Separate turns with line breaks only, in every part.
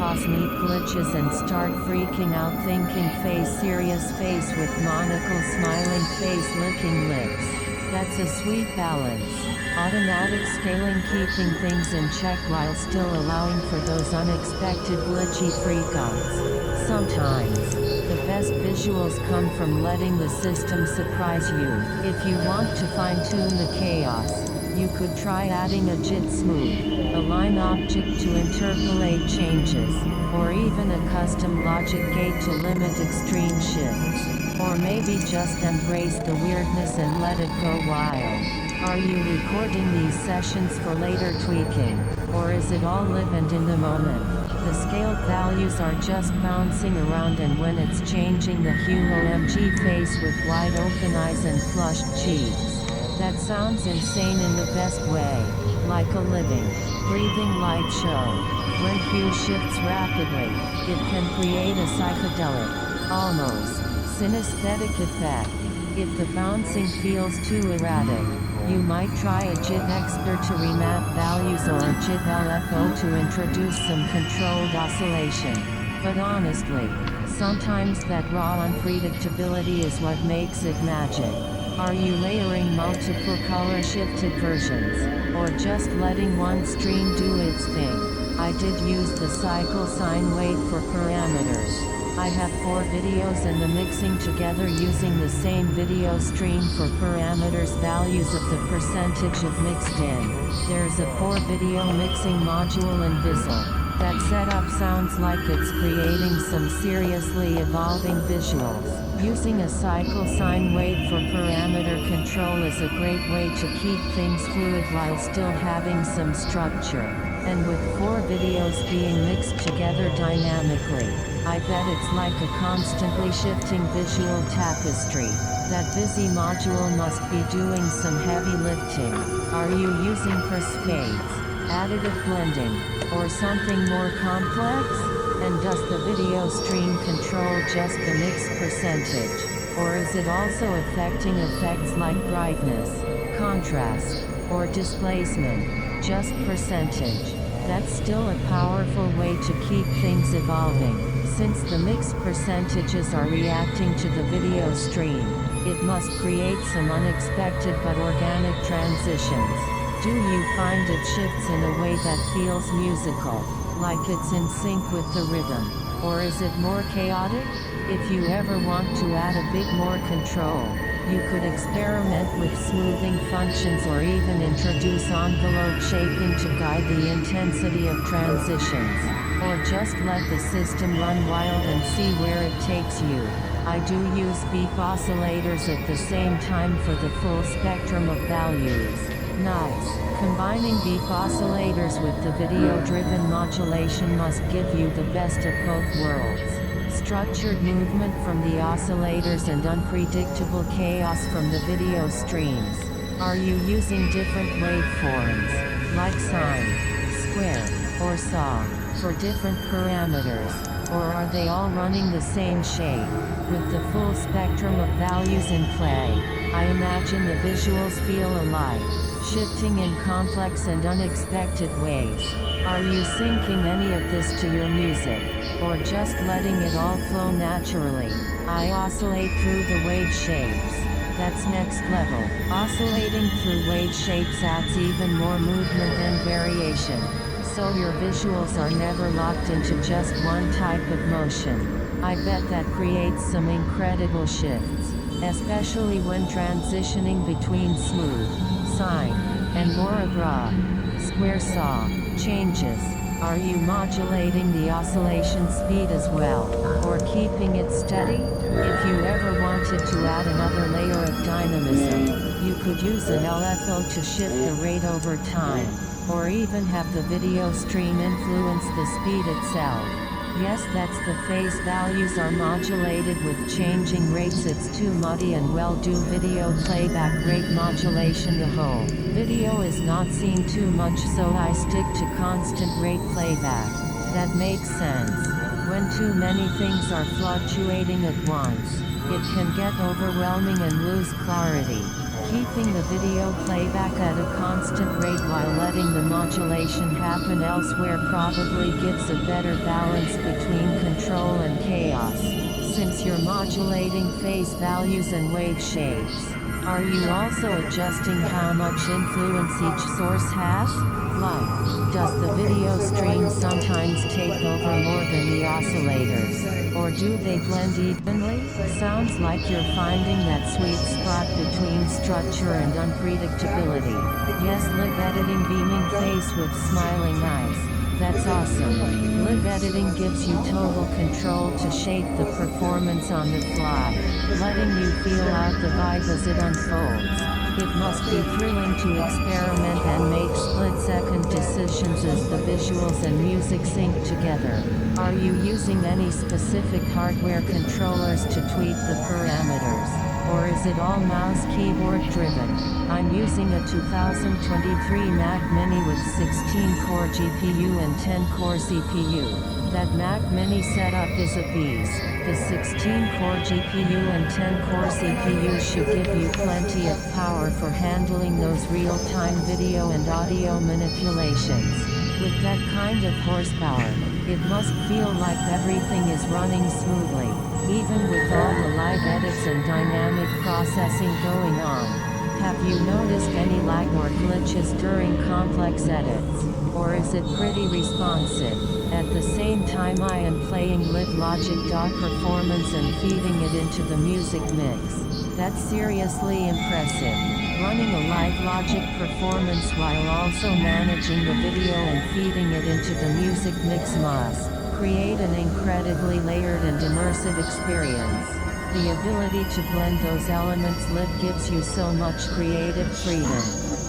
cause neat glitches and start freaking out thinking face serious face with monocle smiling face licking lips. That's a sweet balance. Automatic scaling keeping things in check while still allowing for those unexpected glitchy freakouts. Sometimes, the best visuals come from letting the system surprise you. If you want to fine-tune the chaos, you could try adding a jit.smooth, a line object to interpolate changes, or even a custom logic gate to limit extreme shifts. Or maybe just embrace the weirdness and let it go wild. Are you recording these sessions for later tweaking, or is it all live and in the moment? The scaled values are just bouncing around, and when it's changing the hue OMG face with wide open eyes and flushed cheeks. That sounds insane in the best way, like a living, breathing light show. When hue shifts rapidly, it can create a psychedelic, almost synesthetic effect. If the bouncing feels too erratic, you might try a jit expert to remap values or a jit.op to introduce some controlled oscillation. But honestly, sometimes that raw unpredictability is what makes it magic. Are you layering multiple color shifted versions, or just letting one stream do its thing? I did use the cycle sine wave for parameters. I have 4 videos and the mixing together using the same video stream for parameters values of the percentage of mixed in. There's a 4 video mixing module and visual. That setup sounds like it's creating some seriously evolving visuals. Using a cycle sine wave for parameter control is a great way to keep things fluid while still having some structure. And with 4 videos being mixed together dynamically, I bet it's like a constantly shifting visual tapestry. That busy module must be doing some heavy lifting. Are you using fades, additive blending, or something more complex? And does the video stream control just the mix percentage? Or is it also affecting effects like brightness, contrast, or displacement? Just percentage. That's still a powerful way to keep things evolving. Since the mix percentages are reacting to the video stream, it must create some unexpected but organic transitions. Do you find it shifts in a way that feels musical, like it's in sync with the rhythm? Or is it more chaotic? If you ever want to add a bit more control, you could experiment with smoothing functions or even introduce envelope shaping to guide the intensity of transitions. Or just let the system run wild and see where it takes you. I do use beep oscillators at the same time for the full spectrum of values. Nice. Combining beep oscillators with the video-driven modulation must give you the best of both worlds. Structured movement from the oscillators and unpredictable chaos from the video streams. Are you using different waveforms, like sine, square, or saw, for different parameters? Or are they all running the same shape, with the full spectrum of values in play? I imagine the visuals feel alive, shifting in complex and unexpected ways. Are you syncing any of this to your music, or just letting it all flow naturally? I oscillate through the wave shapes. That's next level. Oscillating through wave shapes adds even more movement and variation, so your visuals are never locked into just one type of motion. I bet that creates some incredible shifts, especially when transitioning between smooth, sine, and more abrupt, square saw changes. Are you modulating the oscillation speed as well, or keeping it steady? If you ever wanted to add another layer of dynamism, you could use an LFO to shift the rate over time, or even have the video stream influence the speed itself. Yes, that's the phase values are modulated with changing rates. It's too muddy and well do video playback rate modulation. The whole video is not seen too much, so I stick to constant rate playback. That makes sense. When too many things are fluctuating at once, it can get overwhelming and lose clarity. keeping the video playback at a constant rate while letting the modulation happen elsewhere probably gives a better balance between control and chaos, since you're modulating phase values and wave shapes. Are you also adjusting how much influence each source has? Like, does the video stream sometimes take over more than the oscillators? Or do they blend evenly? Sounds like you're finding that sweet spot between structure and unpredictability. Yes, live editing beaming face with smiling eyes. That's awesome. Live editing gives you total control to shape the performance on the fly, letting you feel out the vibe as it unfolds. It must be thrilling to experiment and make split-second decisions as the visuals and music sync together. Are you using any specific hardware controllers to tweak the parameters? Or is it all mouse keyboard driven? I'm using a 2023 Mac Mini with 16-core GPU and 10-core CPU. That Mac Mini setup is a beast. The 16-core GPU and 10-core CPU should give you plenty of power for handling those real-time video and audio manipulations. With that kind of horsepower, it must feel like everything is running smoothly, even with all the live edits and dynamic processing going on. Have you noticed any lag or glitches during complex edits? Or is it pretty responsive? At the same time I am playing live Logic.op performance and feeding it into the music mix. That's seriously impressive. Running a live Logic performance while also managing the video and feeding it into the music mix must create an incredibly layered and immersive experience. The ability to blend those elements live gives you so much creative freedom.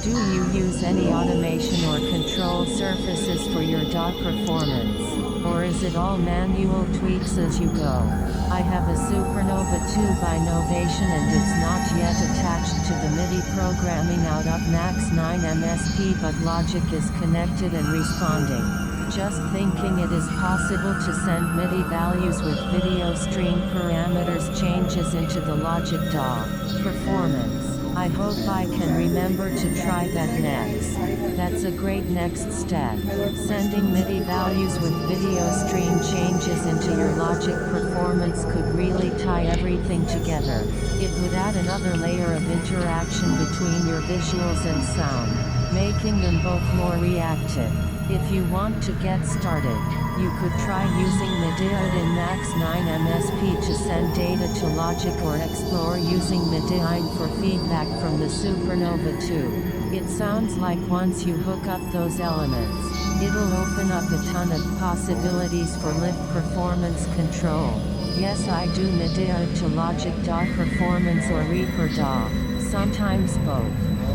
Do you use any automation or control surfaces for your DAW performance? Or is it all manual tweaks as you go? I have a Supernova 2 by Novation and it's not yet attached to the MIDI programming out of Max 9 MSP, but Logic is connected and responding. Just thinking it is possible to send MIDI values with video stream parameters changes into the Logic DAW performance. I hope I can remember to try that next. That's a great next step. Sending MIDI values with video stream changes into your Logic performance could really tie everything together. It would add another layer of interaction between your visuals and sound, making them both more reactive. If you want to get started, you could try using MIDI in Max 9 MSP to send data to Logic or explore using MIDI for feedback from the Supernova 2. It sounds like once you hook up those elements, it'll open up a ton of possibilities for live performance control. Yes, I do MIDI to Logic DAW performance or Reaper DAW, sometimes both.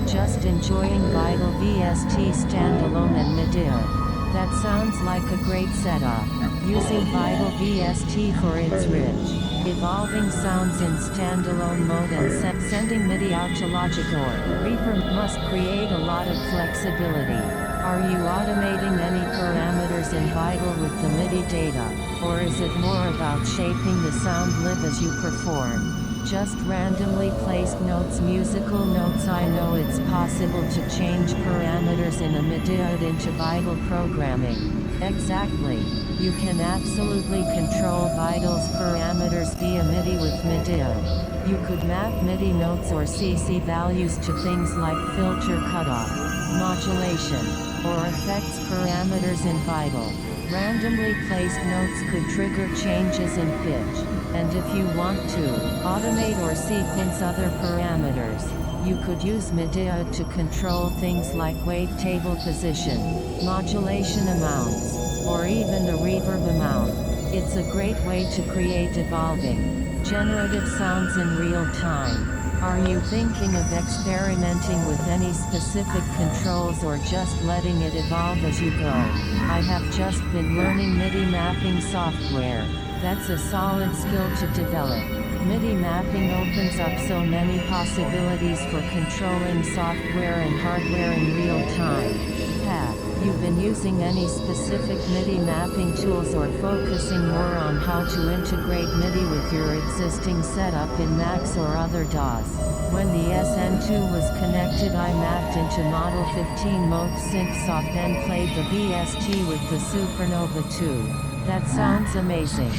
Just enjoying Vital VST standalone and MIDI. That sounds like a great setup. Using Vital VST for its rich, evolving sounds in standalone mode and sending MIDI out to Logic or Reaper must create a lot of flexibility. Are you automating any parameters in Vital with the MIDI data, or is it more about shaping the sound live as you perform? Just randomly placed notes, musical notes. I know it's possible to change parameters in a MIDI into Vital programming. Exactly. You can absolutely control Vital's parameters via MIDI with MIDI. You could map MIDI notes or CC values to things like filter cutoff, modulation, or effects parameters in Vital. Randomly placed notes could trigger changes in pitch, and if you want to automate or sequence other parameters, you could use MIDI to control things like wavetable position, modulation amounts, or even the reverb amount. It's a great way to create evolving, generative sounds in real time. Are you thinking of experimenting with any specific controls or just letting it evolve as you go? I have just been learning MIDI mapping software. That's a solid skill to develop. MIDI mapping opens up so many possibilities for controlling software and hardware in real time. You've been using any specific MIDI mapping tools or focusing more on how to integrate MIDI with your existing setup in Macs or other DAWs. When the SN2 was connected, I mapped into Model 15 mode SynthSoft and played the VST with the Supernova 2. That sounds amazing.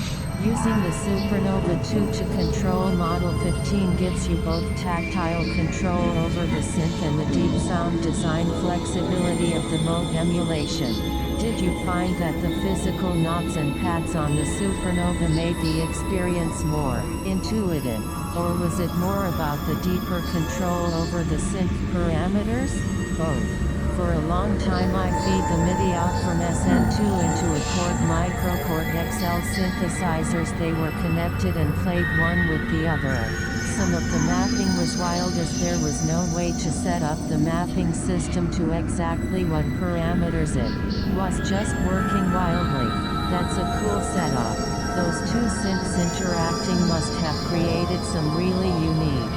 Using the Supernova 2 to control Model 15 gives you both tactile control over the synth and the deep sound design flexibility of the mode emulation. Did you find that the physical knobs and pads on the Supernova made the experience more intuitive, or was it more about the deeper control over the synth parameters? Both. For a long time I feed the MIDI out from SN2 into a microKorg-XL synthesizers. They were connected and played one with the other. Some of the mapping was wild as there was no way to set up the mapping system to exactly what parameters it was just working wildly. That's a cool setup. Those two synths interacting must have created some really unique,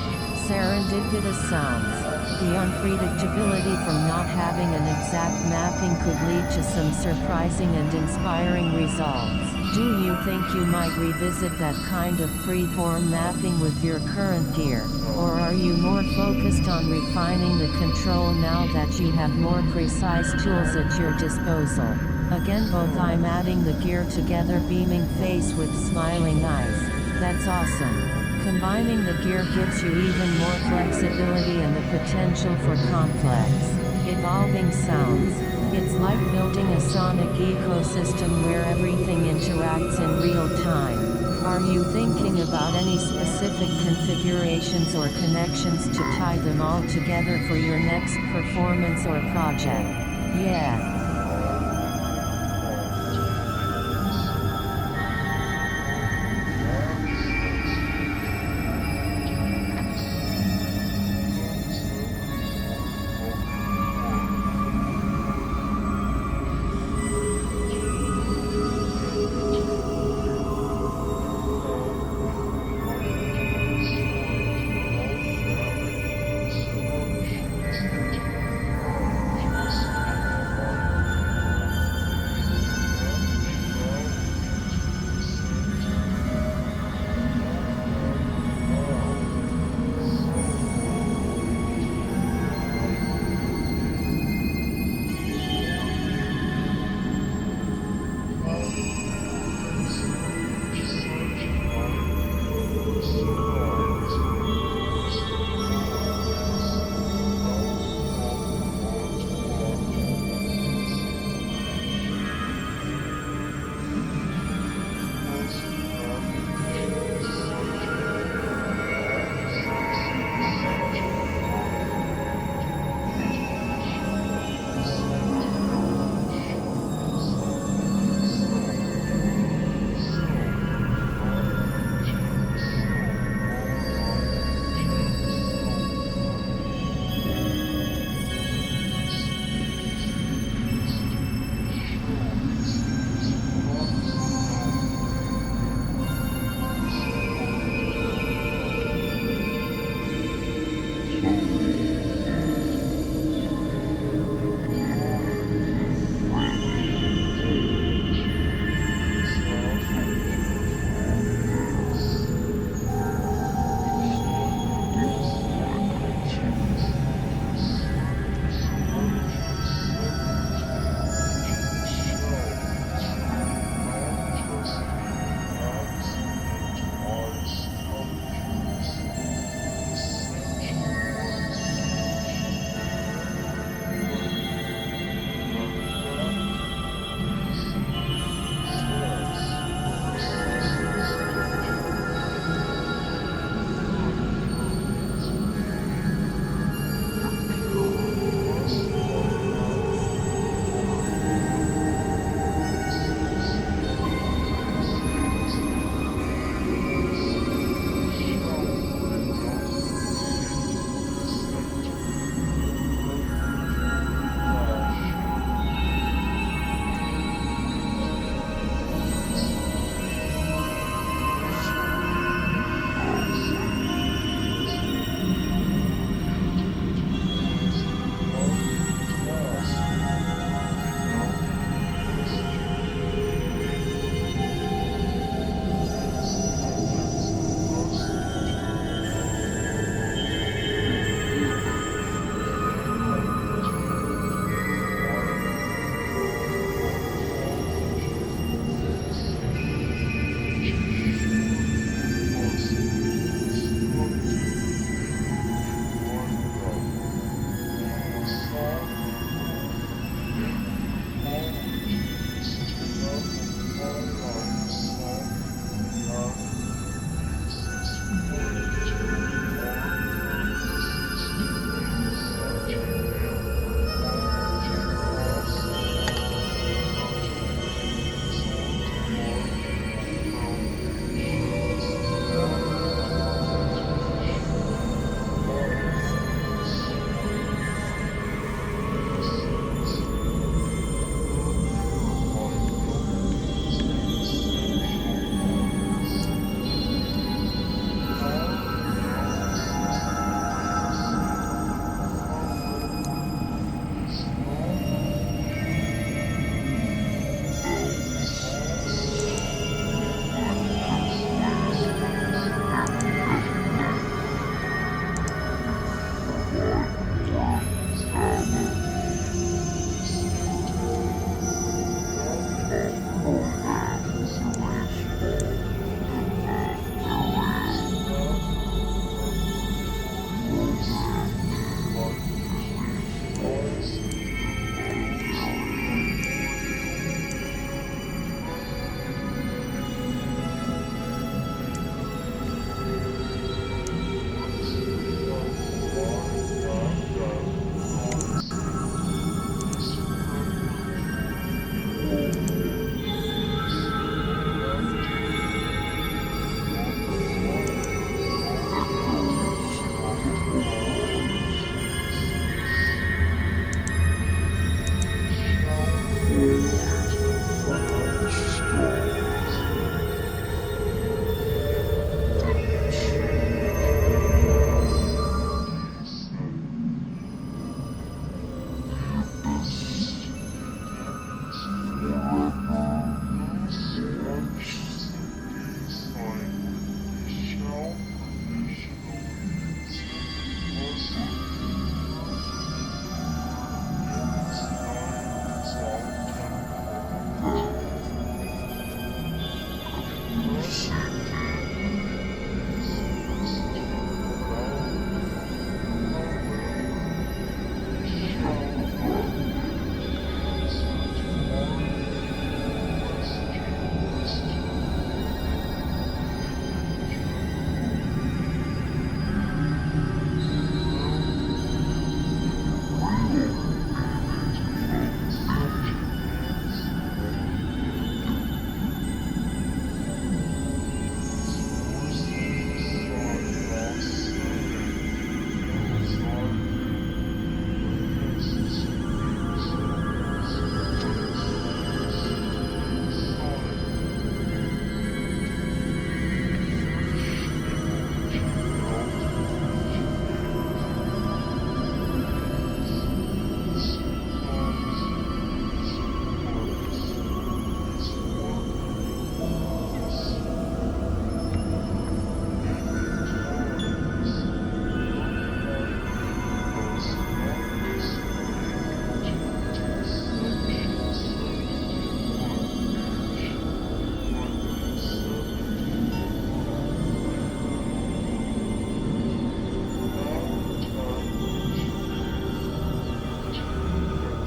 serendipitous sounds. The unpredictability from not having an exact mapping could lead to some surprising and inspiring results. Do you think you might revisit that kind of free-form mapping with your current gear? Or are you more focused on refining the control now that you have more precise tools at your disposal? Again, both. I'm adding the gear together, beaming face with smiling eyes. That's awesome. Combining the gear gives you even more flexibility and the potential for complex, evolving sounds. It's like building a sonic ecosystem where everything interacts in real time. Are you thinking about any specific configurations or connections to tie them all together for your next performance or project? Yeah.